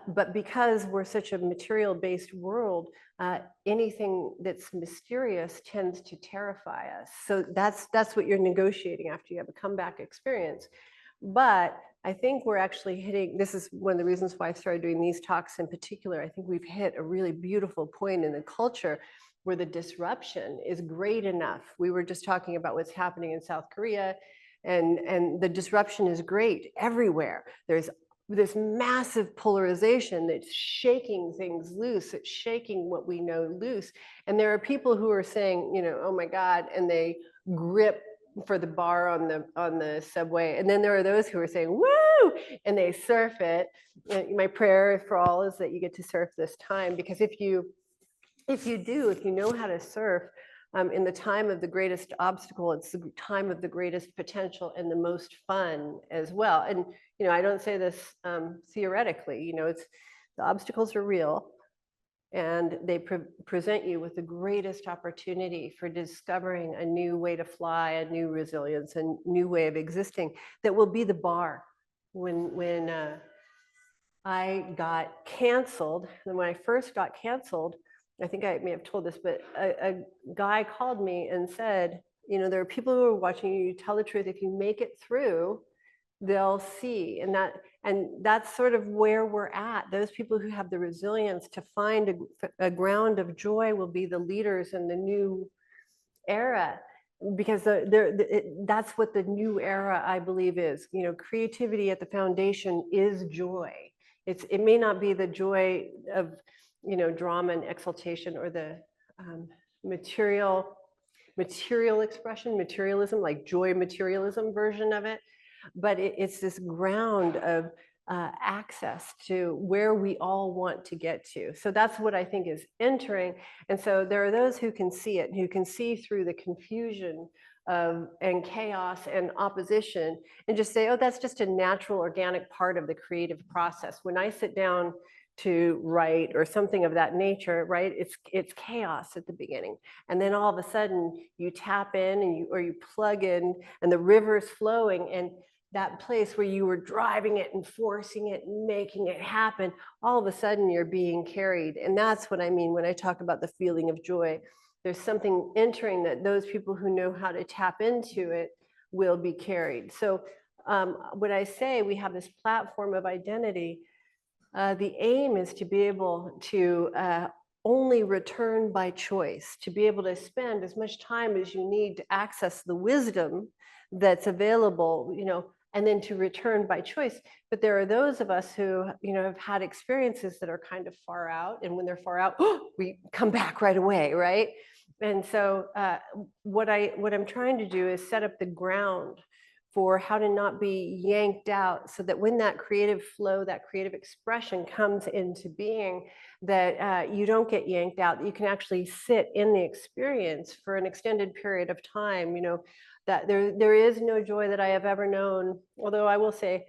But because we're such a material-based world, anything that's mysterious tends to terrify us. So that's what you're negotiating after you have a comeback experience. But I think we're actually hitting, this is one of the reasons why I started doing these talks in particular. I think we've hit a really beautiful point in the culture where the disruption is great enough. We were just talking about what's happening in South Korea, and the disruption is great everywhere. There's this massive polarization that's shaking things loose. It's shaking what we know loose. And there are people who are saying, you know, oh my God, and they grip for the bar on the subway. And then there are those who are saying, woo, and they surf it. And my prayer for all is that you get to surf this time, because if you know how to surf, in the time of the greatest obstacle, it's the time of the greatest potential and the most fun as well. And, you know, I don't say this theoretically, you know, the obstacles are real, and they present you with the greatest opportunity for discovering a new way to fly, a new resilience, a new way of existing that will be the bar. When I got canceled, and when I first got canceled, I think I may have told this, but a guy called me and said, you know, there are people who are watching you, you tell the truth. If you make it through, they'll see. And that's sort of where we're at. Those people who have the resilience to find a ground of joy will be the leaders in the new era, because that's what the new era, I believe, is. You know, creativity at the foundation is joy. It may not be the joy of, you know, drama and exaltation, or the material expression, materialism, like joy materialism version of it, but it's this ground of access to where we all want to get to. So that's what I think is entering. And so there are those who can see it, who can see through the confusion and chaos and opposition, and just say, oh, that's just a natural, organic part of the creative process. When I sit down to write or something of that nature, right, it's chaos at the beginning, and then all of a sudden you tap in and you plug in, and the river's flowing, and that place where you were driving it and forcing it and making it happen, all of a sudden you're being carried. And that's what I mean when I talk about the feeling of joy. There's something entering that those people who know how to tap into it will be carried. So when I say we have this platform of identity, the aim is to be able to only return by choice, to be able to spend as much time as you need to access the wisdom that's available, you know, and then to return by choice. But there are those of us who, you know, have had experiences that are kind of far out, and when they're far out, we come back right away, right? And so what I'm trying to do is set up the ground for how to not be yanked out, so that when that creative flow, that creative expression comes into being, that you don't get yanked out, that you can actually sit in the experience for an extended period of time. You know, that there is no joy that I have ever known, although I will say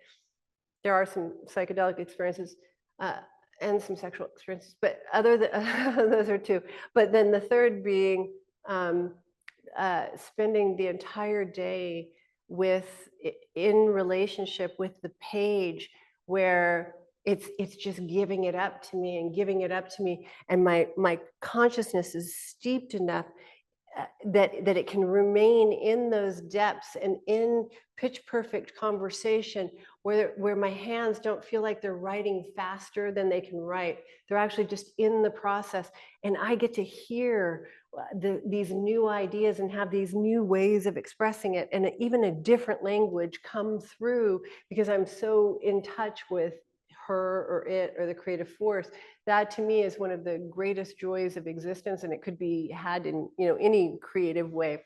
there are some psychedelic experiences and some sexual experiences, but other than those are two. But then the third being spending the entire day in relationship with the page, where it's just giving it up to me and giving it up to me, and my consciousness is steeped enough that it can remain in those depths and in pitch perfect conversation, where my hands don't feel like they're writing faster than they can write. They're actually just in the process, and I get to hear these new ideas and have these new ways of expressing it, and even a different language come through, because I'm so in touch with her or it or the creative force. That to me is one of the greatest joys of existence, and it could be had in, you know, any creative way.